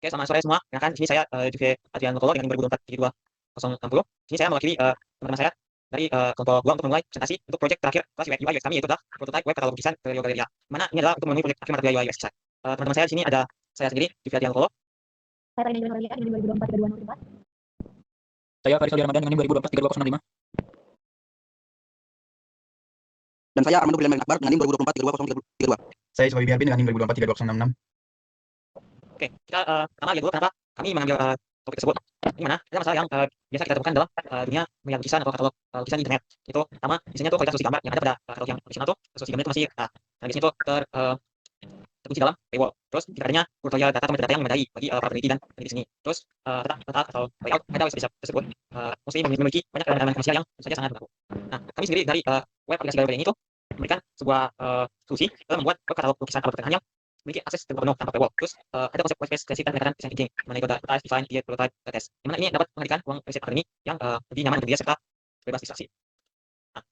Oke, selamat sore semua. Nah, kan di sini saya Juve Adrian Lokolo dengan 2024-32060. Di sini saya mewakili teman-teman saya dari kelompok 2 untuk memulai presentasi untuk proyek terakhir kelas UI UX kami, yaitu adalah prototype web katalog lukisan Galerio Galeria. Mana ini adalah untuk memenuhi proyek akhir mata kuliah UI UX design. Teman-teman saya di sini ada saya sendiri, Juve Adrian Lokolo. Saya Rina Julian Aurelia dengan 2024-3204. Saya Faris Aldi Ramadan dengan 2024-32065. Dan saya Armando William Akbar dengan NIM 2024-32032. Saya Ismail Biharbi dengan NIM 2024-32066. Oke, kita pertama lihat dulu kenapa kami mengambil topik tersebut. Ini mana? Ada masalah yang biasa kita temukan dalam dunia melihat lukisan atau katalog lukisan di internet. Itu pertama, biasanya tuh kualitas resolusi gambar yang ada pada katalog yang original tuh resolusi gambar itu masih nah biasanya tuh terkunci dalam paywall. Terus jika adanya kuratoria data atau metadata yang memadai bagi para peneliti dan peneliti sini. Terus letak atau layout pada website tersebut mesti memiliki banyak elemen komersial yang tentu saja sangat berlaku. Nah, kami sendiri dari web aplikasi Galeria ini tuh memberikan sebuah solusi dalam membuat web katalog lukisan atau pertanyaan yang memiliki akses terbuka penuh tanpa paywall. Terus ada konsep web space dan pendekatan design thinking, mana itu ada define, create, prototype, test. Yang mana ini dapat menghadirkan ruang riset akademik yang lebih nyaman untuk dia serta bebas distraksi. Nah,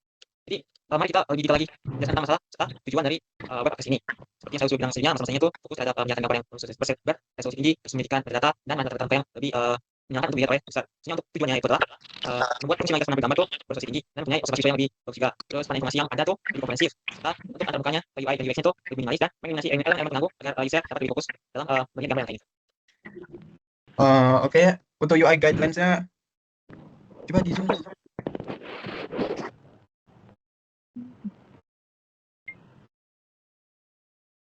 jadi mari kita lebih detail lagi menjelaskan tentang masalah serta tujuan dari web aplikasi ini. Seperti yang saya sudah bilang sebelumnya, masalahnya itu fokus terhadap penyiaran gambar yang resolusi tinggi, terus memiliki data dan metadata yang lebih menyenangkan untuk dilihat oleh user. Sebenarnya untuk tujuannya itu adalah membuat fungsi mengambil gambar itu resolusi tinggi dan mempunyai observasi yang lebih bagus juga. Terus pada informasi yang ada tuh lebih komprehensif. Untuk antarmukanya UI dan UX-nya itu lebih minimalis dan mengeliminasi elemen pengganggu agar user dapat lebih fokus dalam bagian gambar yang lain. Oke, untuk UI guidelines-nya coba di zoom.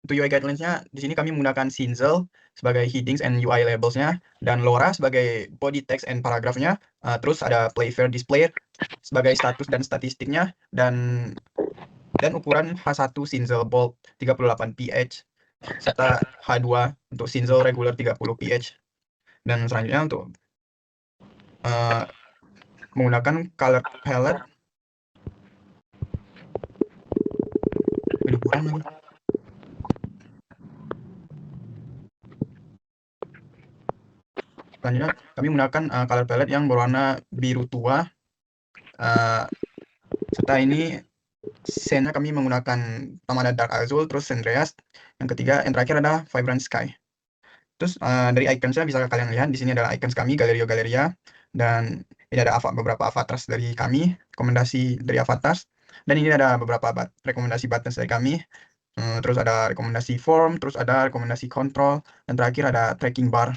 Untuk UI guidelines-nya, di sini kami menggunakan Cinzel sebagai headings and UI labels-nya, dan LoRa sebagai body text and paragraph-nya, terus ada Playfair display sebagai status dan statistiknya, dan ukuran H1 Cinzel bold 38 pH, serta H2 untuk Cinzel regular 30 pH. Dan selanjutnya untuk menggunakan color palette. Selanjutnya kami menggunakan color palette yang berwarna biru tua, serta ini scene-nya kami menggunakan pertama ada dark azul, terus Andreas, yang ketiga yang terakhir ada vibrant sky. Terus dari icons-nya bisa kalian lihat di sini adalah icons kami Galerio Galeria, dan ini ada beberapa avatars dari kami, rekomendasi dari avatars, dan ini ada beberapa rekomendasi buttons dari kami. Terus ada rekomendasi form, terus ada rekomendasi control, dan terakhir ada tracking bar.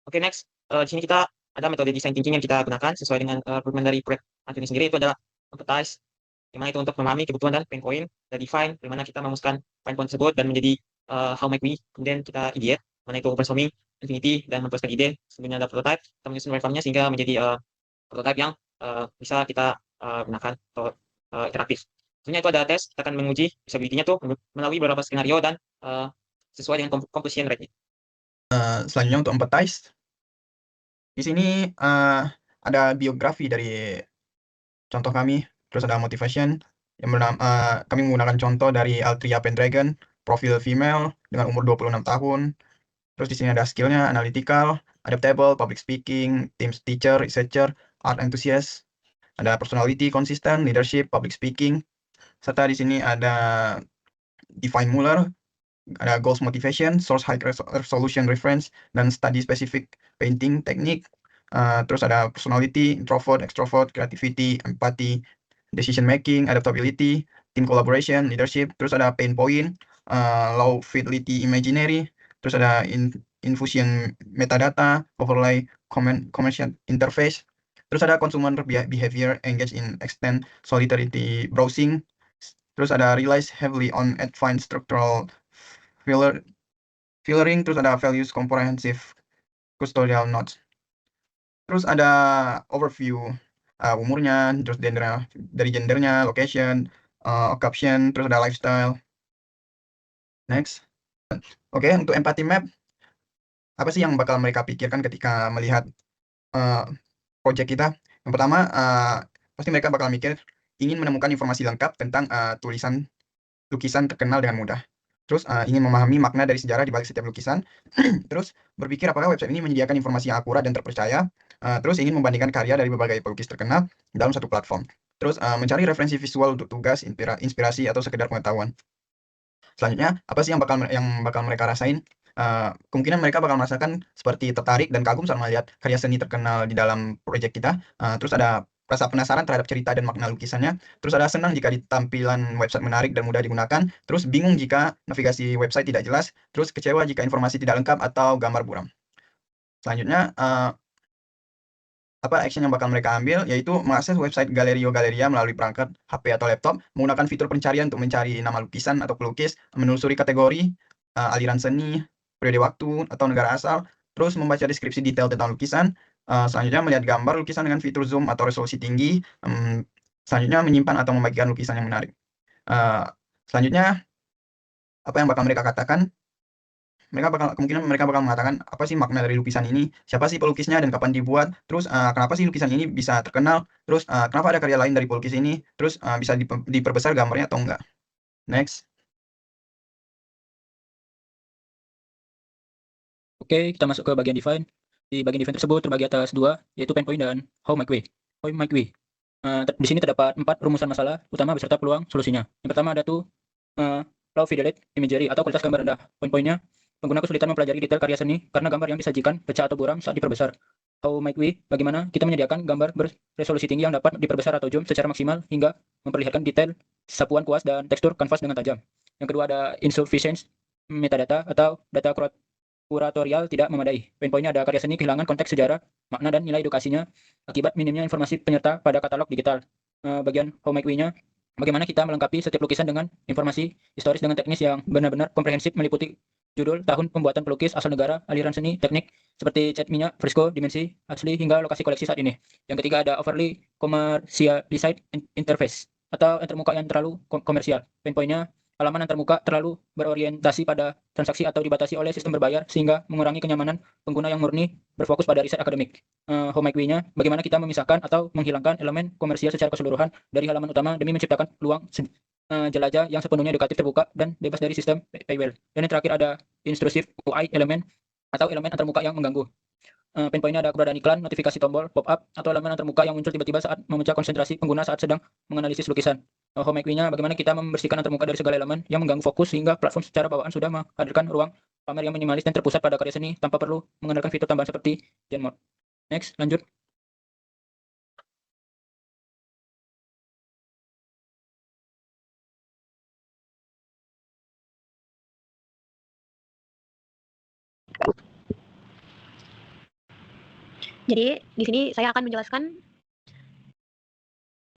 Oke, next. Di sini kita ada metode design thinking yang kita gunakan sesuai dengan requirement dari proyek Antoni sendiri. Itu adalah empathize, yang mana itu untuk memahami kebutuhan dan pain point, ada define, di mana kita merumuskan pain point tersebut dan menjadi how might we, kemudian kita ideate, mana itu brainstorming, infinity, dan meneruskan ide. Sebenarnya ada prototype, kita menyusun waveform-nya sehingga menjadi prototype yang bisa kita gunakan atau interaktif. Sebenarnya itu ada tes, kita akan menguji usability-nya tuh melalui beberapa skenario dan sesuai dengan completion rate-nya. Selanjutnya untuk empathize, di sini ada biografi dari contoh kami, terus ada motivation yang kami menggunakan contoh dari Altria Pendragon, profil female dengan umur 26 tahun. Terus di sini ada skill-nya, analytical, adaptable, public speaking, teams teacher, researcher, art enthusiast, ada personality, consistent, leadership, public speaking, serta di sini ada define Muller, ada goals motivation, source high resolution reference, dan study specific painting technique. Terus ada personality, introvert, extrovert, creativity, empathy, decision making, adaptability, team collaboration, leadership. Terus ada pain point, low fidelity imaginary. Terus ada infusion metadata, overlay commercial interface. Terus ada consumer behavior, engage in extend solidarity browsing. Terus ada relies heavily on advanced structural filtering. Terus ada values comprehensive custodial nodes. Terus ada overview umurnya, terus gendernya, location, occupation, terus ada lifestyle. Next. Oke, untuk empathy map, apa sih yang bakal mereka pikirkan ketika melihat project kita? Yang pertama, pasti mereka bakal mikir ingin menemukan informasi lengkap tentang lukisan terkenal dengan mudah. Terus ingin memahami makna dari sejarah di balik setiap lukisan. Terus berpikir apakah website ini menyediakan informasi yang akurat dan terpercaya. Terus ingin membandingkan karya dari berbagai pelukis terkenal dalam satu platform. Terus mencari referensi visual untuk tugas, inspirasi, atau sekedar pengetahuan. Selanjutnya, apa sih yang bakal mereka rasain? Kemungkinan mereka bakal merasakan seperti tertarik dan kagum saat melihat karya seni terkenal di dalam proyek kita. Terus ada rasa penasaran terhadap cerita dan makna lukisannya. Terus ada senang jika tampilan website menarik dan mudah digunakan. Terus bingung jika navigasi website tidak jelas. Terus kecewa jika informasi tidak lengkap atau gambar buram. Selanjutnya, action yang bakal mereka ambil yaitu mengakses website Galerio Galeria melalui perangkat HP atau laptop, menggunakan fitur pencarian untuk mencari nama lukisan atau pelukis, menelusuri kategori, aliran seni, periode waktu atau negara asal, terus membaca deskripsi detail tentang lukisan, selanjutnya melihat gambar lukisan dengan fitur zoom atau resolusi tinggi, selanjutnya menyimpan atau membagikan lukisan yang menarik. Selanjutnya, apa yang bakal mereka katakan? Kemungkinan mereka bakal mengatakan, apa sih makna dari lukisan ini? Siapa sih pelukisnya dan kapan dibuat? Terus kenapa sih lukisan ini bisa terkenal? Terus kenapa ada karya lain dari pelukis ini? Terus bisa diperbesar gambarnya atau enggak? Next. Oke, kita masuk ke bagian define. Di bagian define tersebut terbagi atas dua, yaitu pain point dan how make way. How make way. Di sini terdapat 4 rumusan masalah utama beserta peluang solusinya. Yang pertama ada tuh low fidelity imagery atau kualitas gambar rendah. Poin-poinnya, pengguna kesulitan mempelajari detail karya seni karena gambar yang disajikan pecah atau buram saat diperbesar. How make we, bagaimana kita menyediakan gambar beresolusi tinggi yang dapat diperbesar atau zoom secara maksimal hingga memperlihatkan detail, sapuan kuas dan tekstur kanvas dengan tajam. Yang kedua ada insufficient metadata atau data kuratorial tidak memadai. Poin-poinnya ada karya seni kehilangan konteks sejarah, makna dan nilai edukasinya akibat minimnya informasi penyerta pada katalog digital. Bagian how make we-nya, bagaimana kita melengkapi setiap lukisan dengan informasi historis dengan teknis yang benar-benar komprehensif meliputi judul, tahun pembuatan pelukis, asal negara, aliran seni, teknik seperti cat minyak, fresco, dimensi asli hingga lokasi koleksi saat ini. Yang ketiga ada overly commercialized interface atau antarmuka yang terlalu komersial. Poin-poinnya, halaman antarmuka terlalu berorientasi pada transaksi atau dibatasi oleh sistem berbayar sehingga mengurangi kenyamanan pengguna yang murni berfokus pada riset akademik. How make we-nya, bagaimana kita memisahkan atau menghilangkan elemen komersial secara keseluruhan dari halaman utama demi menciptakan peluang jelajah yang sepenuhnya edukatif, terbuka, dan bebas dari sistem paywall. Dan yang terakhir ada intrusive UI elemen atau elemen antarmuka yang mengganggu. Pain point-nya ada keberadaan iklan, notifikasi tombol, pop-up, atau elemen antarmuka yang muncul tiba-tiba saat memecah konsentrasi pengguna saat sedang menganalisis lukisan. How make we-nya, bagaimana kita membersihkan antarmuka dari segala elemen yang mengganggu fokus sehingga platform secara bawaan sudah menghadirkan ruang pamer yang minimalis dan terpusat pada karya seni tanpa perlu mengandalkan fitur tambahan seperti Gen Mode. Next, lanjut. Jadi di sini saya akan menjelaskan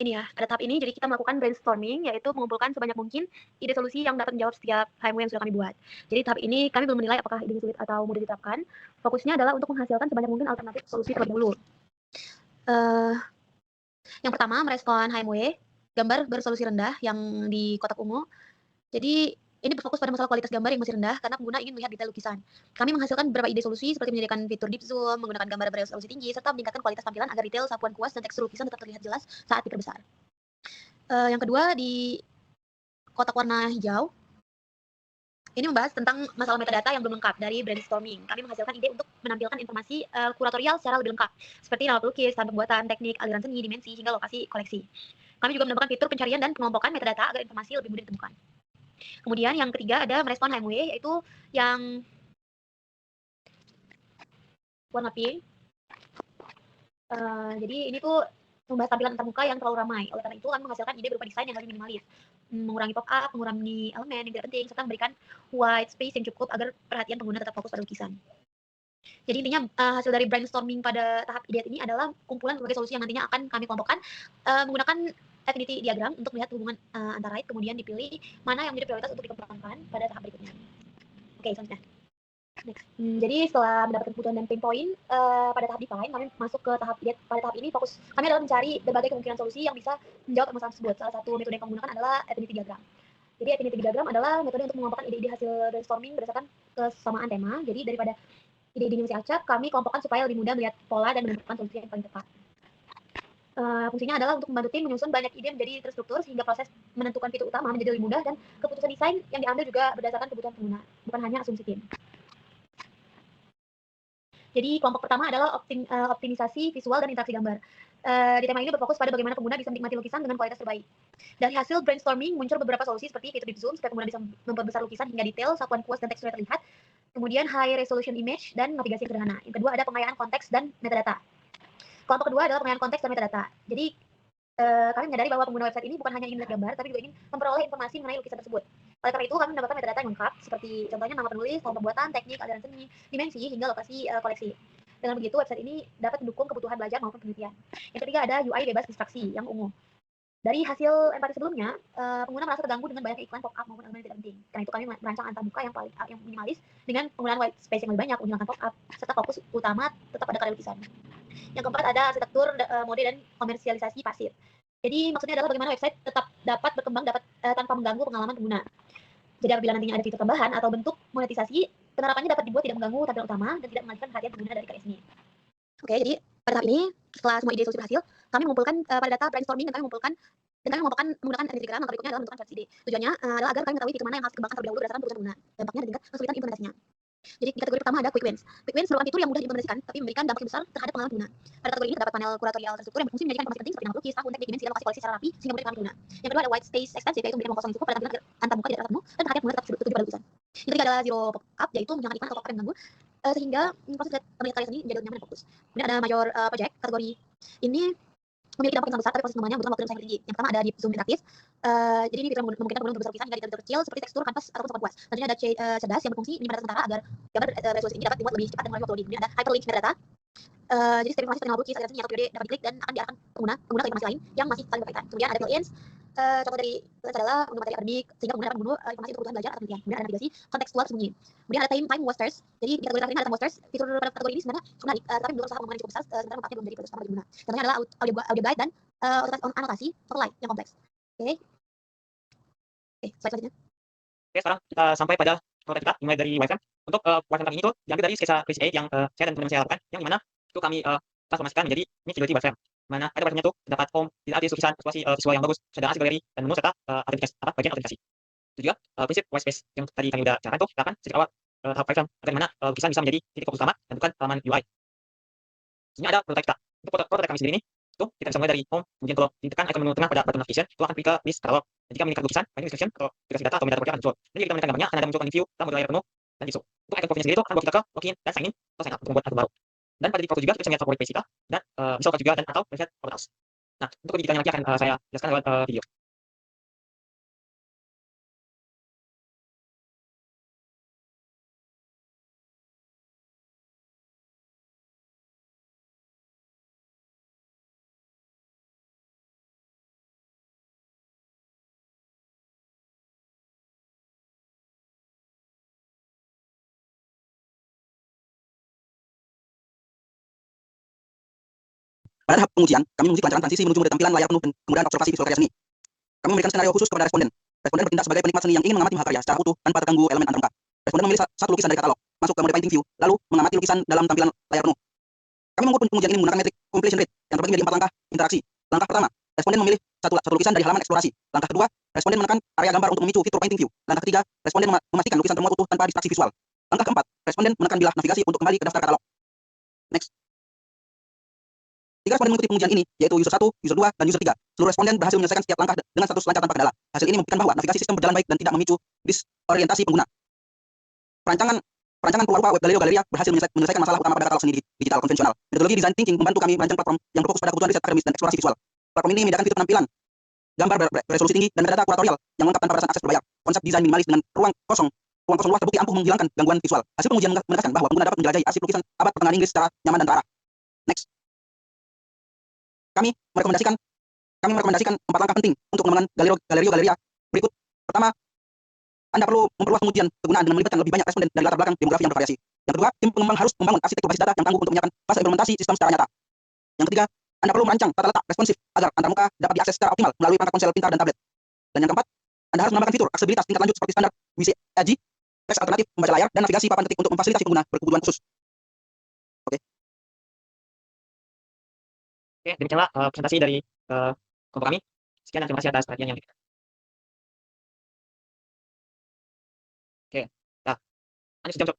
ini ya, pada tahap ini jadi kita melakukan brainstorming, yaitu mengumpulkan sebanyak mungkin ide solusi yang dapat menjawab setiap HMW yang sudah kami buat. Jadi tahap ini kami belum menilai apakah ide sulit atau mudah diterapkan. Fokusnya adalah untuk menghasilkan sebanyak mungkin alternatif solusi terlebih dahulu. Yang pertama, merespon HMW, gambar beresolusi rendah yang di kotak ungu. Jadi ini berfokus pada masalah kualitas gambar yang masih rendah karena pengguna ingin melihat detail lukisan. Kami menghasilkan beberapa ide solusi seperti menyediakan fitur deep zoom, menggunakan gambar beresolusi tinggi, serta meningkatkan kualitas tampilan agar detail, sapuan kuas, dan tekstur lukisan tetap terlihat jelas saat diperbesar. Yang kedua, di kotak warna hijau, ini membahas tentang masalah metadata yang belum lengkap dari brainstorming. Kami menghasilkan ide untuk menampilkan informasi kuratorial secara lebih lengkap, seperti nama pelukis, tahun pembuatan, teknik, aliran seni, dimensi, hingga lokasi koleksi. Kami juga menambahkan fitur pencarian dan pengompokan metadata agar informasi lebih mudah ditemukan. Kemudian yang ketiga ada merespon HMW, yaitu yang warna pink. Jadi ini tuh membahas tampilan antarmuka yang terlalu ramai. Oleh karena itu kami menghasilkan ide berupa desain yang lebih minimalis, mengurangi pop-up, mengurangi elemen yang tidak penting, serta memberikan white space yang cukup agar perhatian pengguna tetap fokus pada lukisan. Jadi intinya hasil dari brainstorming pada tahap ide ini adalah kumpulan berbagai solusi yang nantinya akan kami kelompokkan menggunakan affinity diagram untuk melihat hubungan antara right, kemudian dipilih mana yang menjadi prioritas untuk dikembangkan pada tahap berikutnya. Oke, selanjutnya. Next. Jadi setelah mendapatkan kebutuhan dan pain point pada tahap define, kami masuk ke tahap ide. Pada tahap ini fokus kami adalah mencari berbagai kemungkinan solusi yang bisa menjawab permasalahan tersebut. Salah satu metode yang kami gunakan adalah affinity diagram. Jadi affinity diagram adalah metode untuk mengelompokkan ide-ide hasil brainstorming berdasarkan kesamaan tema. Jadi daripada ide-ide yang masih acak, kami kelompokkan supaya lebih mudah melihat pola dan menentukan solusi yang paling tepat. Fungsinya adalah untuk membantu tim menyusun banyak ide menjadi terstruktur sehingga proses menentukan fitur utama menjadi lebih mudah dan keputusan desain yang diambil juga berdasarkan kebutuhan pengguna, bukan hanya asumsi tim. Jadi kelompok pertama adalah optimisasi visual dan interaksi gambar. Di tema ini berfokus pada bagaimana pengguna bisa menikmati lukisan dengan kualitas terbaik. Dari hasil brainstorming muncul beberapa solusi seperti fitur deep zoom supaya pengguna bisa memperbesar lukisan hingga detail, sapuan kuas dan teksturnya terlihat. kemudian high resolution image, dan navigasi yang sederhana. Yang kedua ada pengayaan konteks dan metadata. Kelompok kedua adalah pengayaan konteks dan metadata. Jadi kami menyadari bahwa pengguna website ini bukan hanya ingin melihat gambar, tapi juga ingin memperoleh informasi mengenai lukisan tersebut. Oleh karena itu, kami mendapatkan metadata yang lengkap, seperti contohnya nama penulis, tahun pembuatan, teknik, aliran seni, dimensi, hingga lokasi koleksi. Dengan begitu, website ini dapat mendukung kebutuhan belajar maupun penelitian. Yang ketiga ada UI bebas distraksi yang ungu. Dari hasil empati sebelumnya, pengguna merasa terganggu dengan banyaknya iklan pop-up maupun elemen yang tidak penting. Karena itu kami merancang antarmuka yang minimalis dengan penggunaan white space yang lebih banyak, menghilangkan pop-up, serta fokus utama tetap pada karya lukisan. Yang keempat ada arsitektur, mode, dan komersialisasi pasif. Jadi maksudnya adalah bagaimana website tetap dapat berkembang tanpa mengganggu pengalaman pengguna. Jadi apabila nantinya ada fitur tambahan atau bentuk monetisasi, penerapannya dapat dibuat tidak mengganggu tampilan utama dan tidak mengalihkan perhatian pengguna dari karya seni. Oke, jadi pada tahap ini setelah semua ide solusi berhasil, kami mengumpulkan pada data brainstorming dan kami mengelompokkan menggunakan teknik diagram. Langkah berikutnya adalah menentukan versi ide. Tujuannya adalah agar kami mengetahui titik mana yang harus dikembangkan terlebih dahulu berdasarkan kebutuhan pengguna, dampaknya dan tingkat kesulitan implementasinya. Jadi di kategori pertama ada quick wins. Quick wins merupakan fitur yang mudah diimplementasikan tapi memberikan dampak yang besar terhadap pengalaman pengguna. Pada kategori ini terdapat panel kuratorial terstruktur yang berfungsi menyajikan informasi penting seperti nama lukis, tahun, teknik, dimensi, dan lokasi koleksi secara rapi sehingga mudah dipahami pengguna. Yang kedua ada white space extensive, yaitu memberikan ruang kosong yang cukup pada tampilan antarmuka di atas penuh dan perhatian pengguna tetap tertuju pada lukisan. Yang ketiga adalah zero pop-up, yaitu menghilangkan iklan atau pop-up yang mengganggu sehingga proses melihat karya seni menjadi lebih nyaman dan fokus. Kemudian ada major project, kategori ini memiliki dampak yang sangat besar tapi proses pengembangannya membutuhkan waktu dan usaha yang tinggi. Yang pertama ada di zoom interaktif. Jadi ini fitur yang memungkinkan pengguna untuk besar lukisan hingga di detail kecil seperti tekstur, kanvas, ataupun sopan kuas. Selanjutnya ada cerdas yang berfungsi menyimpan data sementara agar gambar resolusi ini dapat dibuat lebih cepat dan melalui waktu loading. Kemudian ada hyperlink metadata. Jadi setiap informasi seperti nama lukis, aliran seni, atau periode dapat diklik dan akan diarahkan pengguna ke informasi lain yang masih saling berkaitan. Kemudian ada plugins. Contoh dari plugins adalah menggunakan materi akademik sehingga pengguna dapat membunuh informasi untuk kebutuhan belajar atau penelitian. Kemudian ada navigasi kontekstual sembunyi. Kemudian ada time wasters. Jadi di kategori terakhir ini ada time wasters. Fitur pada kategori ini sebenarnya menarik, tapi belum usaha pengembangan yang cukup besar sementara manfaatnya belum jadi prioritas utama bagi pengguna. Contohnya adalah audio guide dan anotasi overlay yang kompleks. Oke, slide selanjutnya. Oke, sekarang kita sampai pada prototipe kita dimulai dari wireframe. Untuk wireframe kami ini tuh diambil dari sketsa Crazy 8 yang saya dan teman-teman saya lakukan, yang dimana itu kami transformasikan menjadi mixed fidelity wireframe. Mana pada wireframe-nya tuh terdapat home, desain artis, lukisan, eksplorasi visual yang bagus, ada arsip galeri dan menu serta bagian autentikasi. Itu juga prinsip white space yang tadi kami udah jelaskan tuh akan sejak awal tahap wireframe agar dimana lukisan bisa menjadi titik fokus utama dan bukan halaman UI. Selanjutnya ada prototipe kita. Untuk prototipe kami sendiri ini itu kita bisa mulai dari home, kemudian kalau ditekan icon menu tengah pada button navigation itu akan pergi ke list katalog. Jadi kita mengikat lukisan, finding description atau aplikasi data atau metadata akan muncul. Dan jika kita menekan gambarnya akan ada muncul view, tambah layar penuh dan tisu. Untuk icon profilnya sendiri itu akan bawa kita ke login dan sign in atau sign up untuk membuat akun baru. Dan pada default juga kita bisa melihat favorit page kita dan bisa juga dan atau melihat about us. Nah, untuk lebih detailnya lagi akan saya jelaskan lewat video. Pada tahap pengujian, kami menguji kelancaran transisi menuju mode tampilan layar penuh dan kemudian observasi visual karya seni. Kami memberikan skenario khusus kepada responden. Responden bertindak sebagai penikmat seni yang ingin mengamati mahal karya secara utuh tanpa terganggu elemen antarmuka. Responden memilih satu lukisan dari katalog, masuk ke mode painting view, lalu mengamati lukisan dalam tampilan layar penuh. Kami mengukur pengujian ini menggunakan metrik completion rate yang terbagi menjadi 4 langkah interaksi. Langkah pertama, responden memilih satu lukisan dari halaman eksplorasi. Langkah kedua, responden menekan area gambar untuk memicu fitur painting view. Langkah ketiga, responden memastikan lukisan termuat utuh tanpa distraksi visual. Langkah keempat, responden menekan bilah navigasi untuk kembali ke daftar katalog. Next. 3 responden mengikuti pengujian ini, yaitu user 1, user 2, dan user 3. Seluruh responden berhasil menyelesaikan setiap langkah dengan status lancar tanpa kendala. Hasil ini membuktikan bahwa navigasi sistem berjalan baik dan tidak memicu disorientasi pengguna. Perancangan perwarupa web galeria berhasil menyelesaikan masalah utama pada katalog seni digital konvensional. Metodologi design thinking membantu kami merancang platform yang berfokus pada kebutuhan riset akademis dan eksplorasi visual. Platform ini menyediakan fitur penampilan gambar beresolusi tinggi dan metadata kuratorial yang lengkap tanpa batasan akses berbayar. Konsep desain minimalis dengan ruang kosong luas terbukti ampuh menghilangkan gangguan visual. Hasil pengujian menegaskan bahwa pengguna dapat menjelajahi arsip lukisan abad pertengahan Inggris secara nyaman dan terarah. Next. Kami merekomendasikan 4 langkah penting untuk pengembangan galeria berikut. Pertama, Anda perlu memperluas pengujian penggunaan dengan melibatkan lebih banyak responden dari latar belakang demografi yang bervariasi. Yang kedua, tim pengembang harus membangun arsitektur basis data yang tangguh untuk menyiapkan fase implementasi sistem secara nyata. Yang ketiga, Anda perlu merancang tata letak responsif agar antarmuka dapat diakses secara optimal melalui perangkat ponsel pintar dan tablet. Dan yang keempat, Anda harus menambahkan fitur aksesibilitas tingkat lanjut seperti standar WCAG, teks alternatif membaca layar, dan navigasi papan titik untuk memfasilitasi pengguna berkebutuhan khusus. Oke, demikianlah presentasi dari kelompok kami. Sekian dan terima kasih atas perhatiannya. Oke, nah, lanjut